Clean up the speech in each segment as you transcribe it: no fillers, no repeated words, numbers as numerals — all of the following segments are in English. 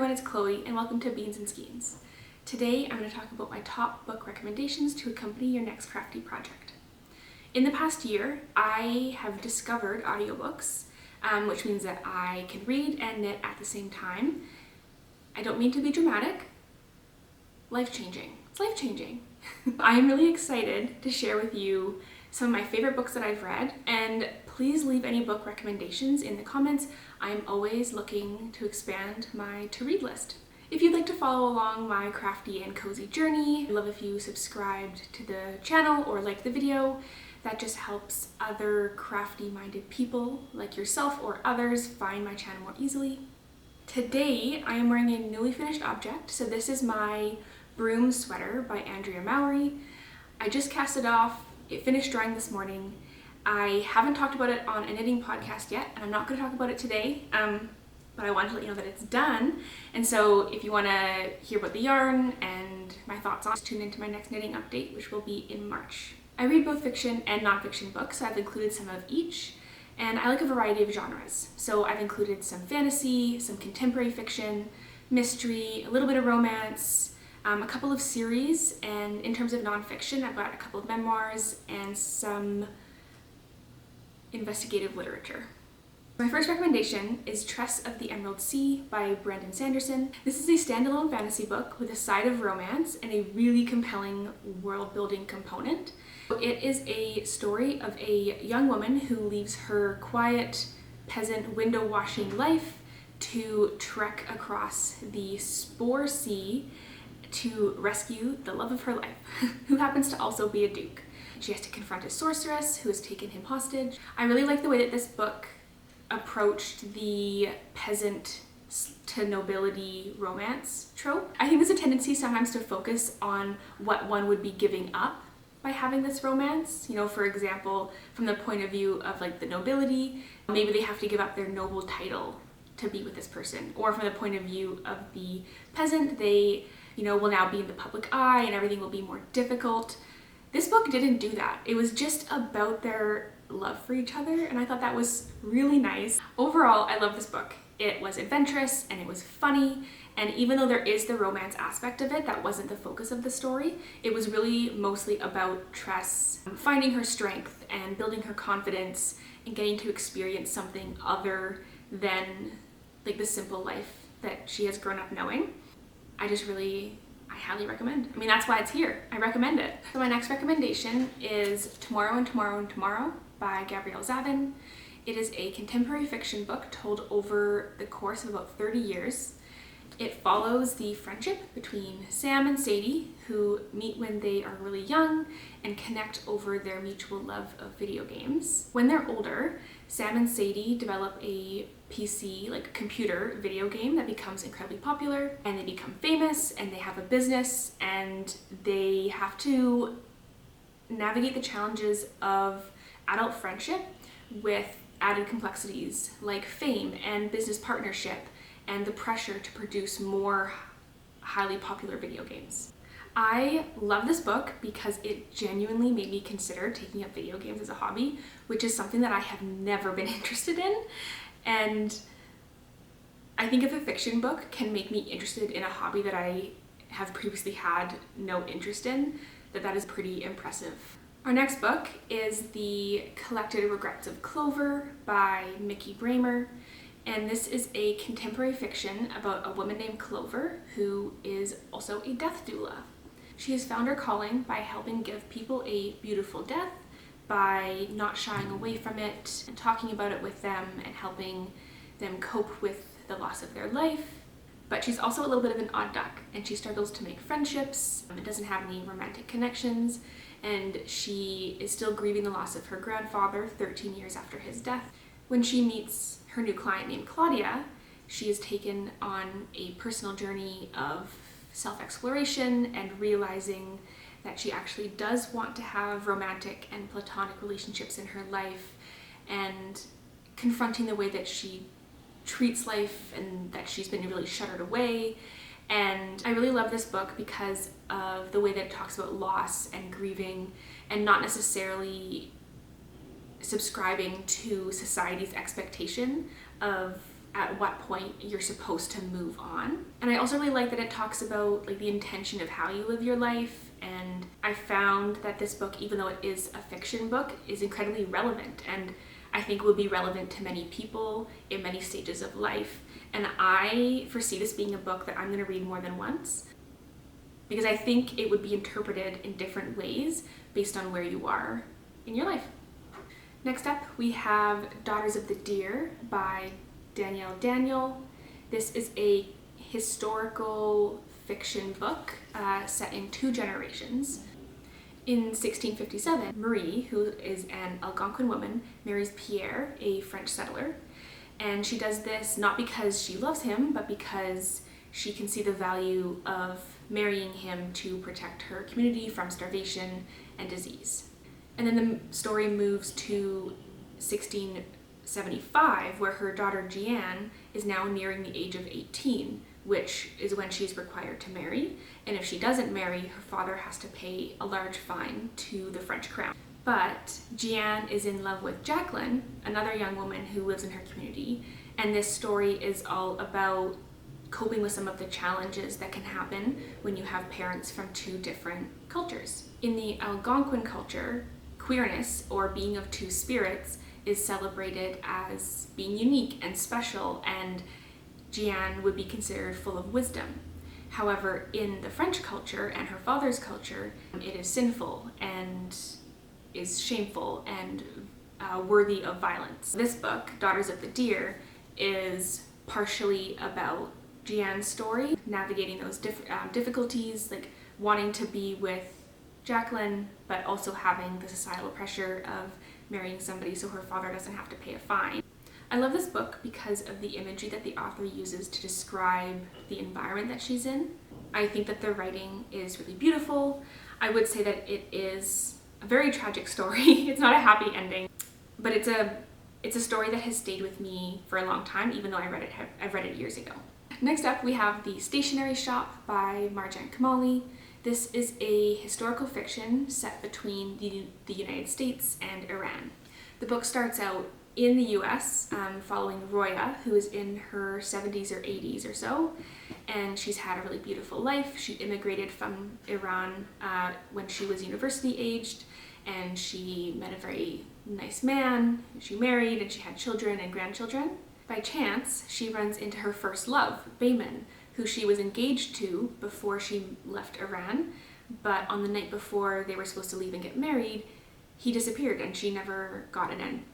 everyone, it's Chloe and welcome to Beans and Skeins. Today I'm going to talk about my top book recommendations to accompany your next crafty project. In the past year, I have discovered audiobooks, which means that I can read and knit at the same time. I don't mean to be dramatic. Life-changing. It's life-changing. I am really excited to share with you some of my favorite books that I've read, and please leave any book recommendations in the comments. I'm always looking to expand my to-read list. If you'd like to follow along my crafty and cozy journey, I'd love if you subscribed to the channel or liked the video. That just helps other crafty-minded people like yourself or others find my channel more easily. Today, I am wearing a newly finished object. So this is my broom sweater by Andrea Mowry. I just cast it off. It finished drying this morning. I haven't talked about it on a knitting podcast yet, and I'm not going to talk about it today, but I wanted to let you know that it's done. And so if you want to hear about the yarn and my thoughts on it, tune into my next knitting update, which will be in March. I read both fiction and nonfiction books, so I've included some of each, and I like a variety of genres. So I've included some fantasy, some contemporary fiction, mystery, a little bit of romance, a couple of series, and in terms of nonfiction, I've got a couple of memoirs and some investigative literature. My first recommendation is Tress of the Emerald Sea by Brandon Sanderson. This is a standalone fantasy book with a side of romance and a really compelling world-building component. It is a story of a young woman who leaves her quiet peasant window washing life to trek across the Spore Sea to rescue the love of her life, who happens to also be a duke. She has to confront a sorceress who has taken him hostage. I really like the way that this book approached the peasant to nobility romance trope. I think there's a tendency sometimes to focus on what one would be giving up by having this romance. You know, for example, from the point of view of like the nobility, maybe they have to give up their noble title to be with this person. Or from the point of view of the peasant, they will now be in the public eye and everything will be more difficult. This book didn't do that. It was just about their love for each other, and I thought that was really nice. Overall, I love this book. It was adventurous and it was funny, and even though there is the romance aspect of it, that wasn't the focus of the story. It was really mostly about Tress finding her strength and building her confidence and getting to experience something other than like the simple life that she has grown up knowing. I highly recommend. I mean, that's why it's here. I recommend it. So my next recommendation is Tomorrow and Tomorrow and Tomorrow by Gabrielle Zavin. It is a contemporary fiction book told over the course of about 30 years. It follows the friendship between Sam and Sadie, who meet when they are really young and connect over their mutual love of video games. When they're older, Sam and Sadie develop a PC, like computer video game that becomes incredibly popular, and they become famous, and they have a business, and they have to navigate the challenges of adult friendship with added complexities like fame and business partnership and the pressure to produce more highly popular video games. I love this book because it genuinely made me consider taking up video games as a hobby, which is something that I have never been interested in. And I think if a fiction book can make me interested in a hobby that I have previously had no interest in, that is pretty impressive. Our next book is The Collected Regrets of Clover by Mickey Bramer. And this is a contemporary fiction about a woman named Clover who is also a death doula. She has found her calling by helping give people a beautiful death, by not shying away from it and talking about it with them and helping them cope with the loss of their life. But she's also a little bit of an odd duck, and she struggles to make friendships and doesn't have any romantic connections, and she is still grieving the loss of her grandfather 13 years after his death. When she meets her new client named Claudia, she is taken on a personal journey of self-exploration and realizing that she actually does want to have romantic and platonic relationships in her life, and confronting the way that she treats life and that she's been really shuttered away. And I really love this book because of the way that it talks about loss and grieving and not necessarily subscribing to society's expectation of at what point you're supposed to move on. And I also really like that it talks about like the intention of how you live your life, and I found that this book, even though it is a fiction book, is incredibly relevant, and I think will be relevant to many people in many stages of life. And I foresee this being a book that I'm going to read more than once, because I think it would be interpreted in different ways based on where you are in your life. Next up, we have Daughters of the Deer by Danielle Daniel. This is a historical fiction book set in 2 generations. In 1657, Marie, who is an Algonquin woman, marries Pierre, a French settler. And she does this not because she loves him, but because she can see the value of marrying him to protect her community from starvation and disease. And then the story moves to 1675, where her daughter Jeanne is now nearing the age of 18, which is when she's required to marry. And if she doesn't marry, her father has to pay a large fine to the French crown. But Jeanne is in love with Jacqueline, another young woman who lives in her community, and this story is all about coping with some of the challenges that can happen when you have parents from 2 different cultures. In the Algonquin culture, queerness, or being of 2 spirits, is celebrated as being unique and special, and Jeanne would be considered full of wisdom. However, in the French culture and her father's culture, it is sinful and is shameful and worthy of violence. This book, Daughters of the Deer, is partially about Jeanne's story, navigating those difficulties, like wanting to be with Jacqueline, but also having the societal pressure of marrying somebody so her father doesn't have to pay a fine. I love this book because of the imagery that the author uses to describe the environment that she's in. I think that the writing is really beautiful. I would say that it is a very tragic story. It's not a happy ending, but it's a story that has stayed with me for a long time, even though I've read it years ago. Next up, we have The Stationery Shop by Marjane Kamali. This is a historical fiction set between the United States and Iran. The book starts out in the US, following Roya, who is in her 70s or 80s or so, and she's had a really beautiful life. She immigrated from Iran when she was university aged, and she met a very nice man. She married and she had children and grandchildren. By chance, she runs into her first love, Bayman, who she was engaged to before she left Iran, but on the night before they were supposed to leave and get married, he disappeared, and she never got an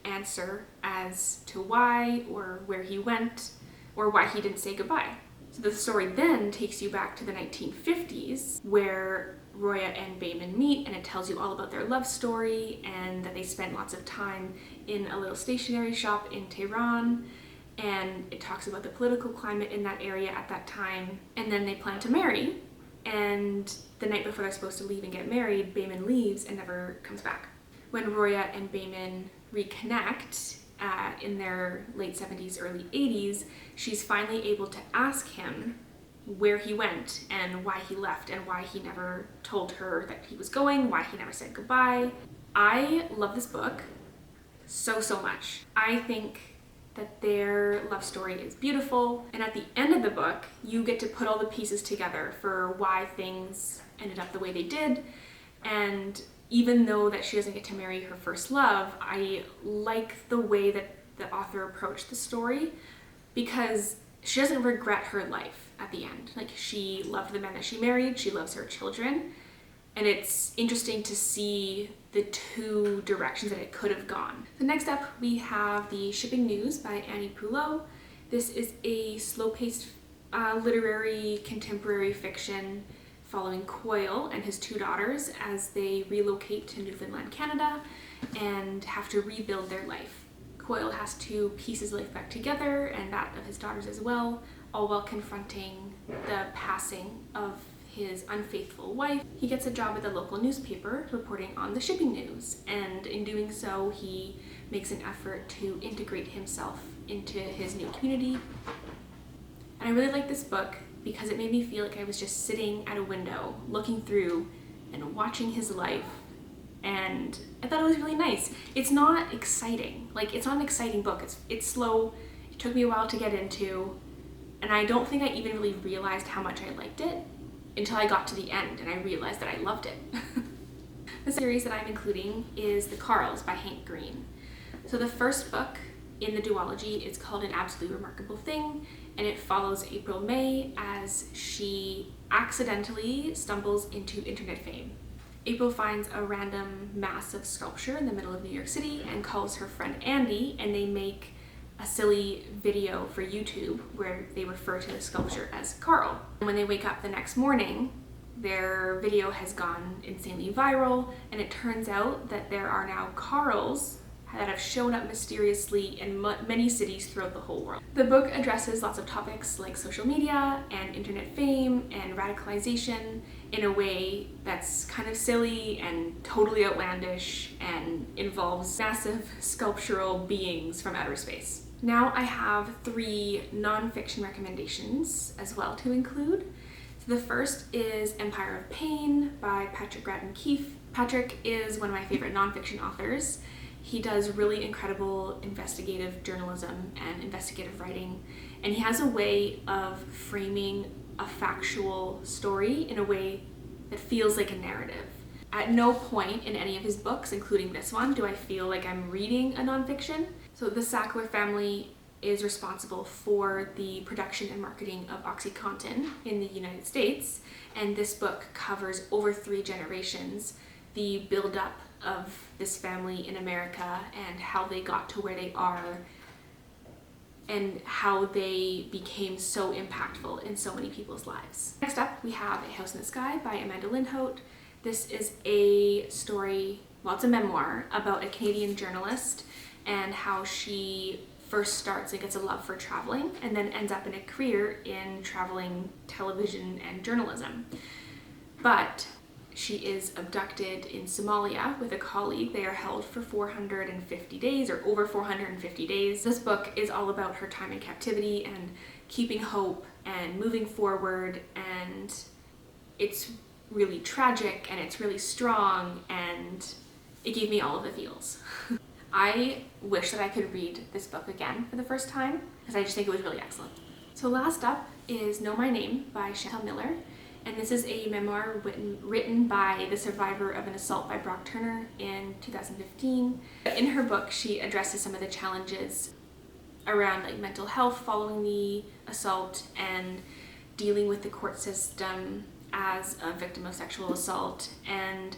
answer as to why or where he went or why he didn't say goodbye. So the story then takes you back to the 1950s, where Roya and Bayman meet, and it tells you all about their love story and that they spent lots of time in a little stationery shop in Tehran, and it talks about the political climate in that area at that time. And then they plan to marry, and the night before they're supposed to leave and get married, Bayman leaves and never comes back. When Roya and Bayman reconnect in their late 70s, early 80s, she's finally able to ask him where he went and why he left and why he never told her that he was going, why he never said goodbye. I love this book so much. I think that their love story is beautiful, and at the end of the book, you get to put all the pieces together for why things ended up the way they did. And even though that she doesn't get to marry her first love, I like the way that the author approached the story, because she doesn't regret her life at the end. Like, she loved the man that she married, she loves her children, and it's interesting to see the 2 directions that it could have gone. So next up, we have The Shipping News by Annie Poulot. This is a slow-paced literary contemporary fiction following Coyle and his 2 daughters as they relocate to Newfoundland, Canada, and have to rebuild their life. Coyle has to piece his life back together, and that of his daughters as well, all while confronting the passing of his unfaithful wife. He gets a job at the local newspaper reporting on the shipping news, and in doing so, he makes an effort to integrate himself into his new community. And I really like this book because it made me feel like I was just sitting at a window, looking through and watching his life, and I thought it was really nice. It's not exciting. Like, it's not an exciting book. It's slow. took me a while to get into, and I don't think I even really realized how much I liked it until I got to the end and I realized that I loved it. The series that I'm including is The Carls by Hank Green. So the first book in the duology is called An Absolutely Remarkable Thing, and it follows April May as she accidentally stumbles into internet fame. April finds a random massive sculpture in the middle of New York City and calls her friend Andy, and they make a silly video for YouTube where they refer to the sculpture as Carl. And when they wake up the next morning, their video has gone insanely viral, and it turns out that there are now Carls that have shown up mysteriously in many cities throughout the whole world. The book addresses lots of topics like social media and internet fame and radicalization in a way that's kind of silly and totally outlandish and involves massive sculptural beings from outer space. Now I have 3 nonfiction recommendations as well to include. So the first is Empire of Pain by Patrick Grattan Keefe. Patrick is one of my favorite nonfiction authors. He does really incredible investigative journalism and investigative writing, and he has a way of framing a factual story in a way that feels like a narrative. At no point in any of his books, including this one, do I feel like I'm reading a nonfiction. So the Sackler family is responsible for the production and marketing of OxyContin in the United States, and this book covers over 3 generations, the build-up of this family in America and how they got to where they are and how they became so impactful in so many people's lives. Next up, we have A House in the Sky by Amanda Lindhout. This is a story, well, it's a memoir about a Canadian journalist and how she first starts and gets a love for traveling and then ends up in a career in traveling television and journalism. But she is abducted in Somalia with a colleague. They are held for 450 days or over 450 days. This book is all about her time in captivity and keeping hope and moving forward, and it's really tragic and it's really strong, and it gave me all of the feels. I wish that I could read this book again for the first time because I just think it was really excellent. So last up is Know My Name by Chantal Miller. And this is a memoir written by the survivor of an assault by Brock Turner in 2015. In her book, she addresses some of the challenges around like mental health following the assault and dealing with the court system as a victim of sexual assault, and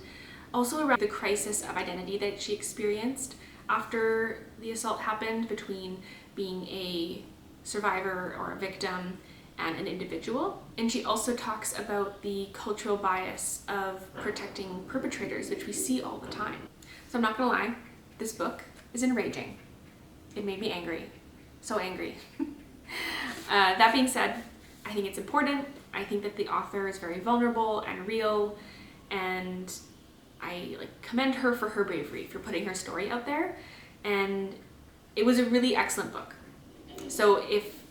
also around the crisis of identity that she experienced after the assault happened between being a survivor or a victim and an individual. And she also talks about the cultural bias of protecting perpetrators, which we see all the time. So I'm not gonna lie, this book is enraging. It made me angry, so angry. That being said, I think it's important. I think that the author is very vulnerable and real, and I commend her for her bravery, for putting her story out there. And it was a really excellent book. So if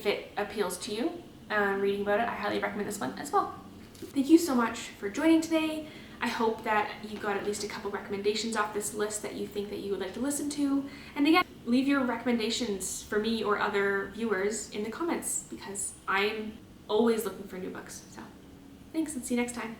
it appeals to you, reading about it, I highly recommend this one as well. Thank you so much for joining today. I hope that you got at least a couple recommendations off this list that you think that you would like to listen to. And again, leave your recommendations for me or other viewers in the comments because I'm always looking for new books. So thanks, and see you next time.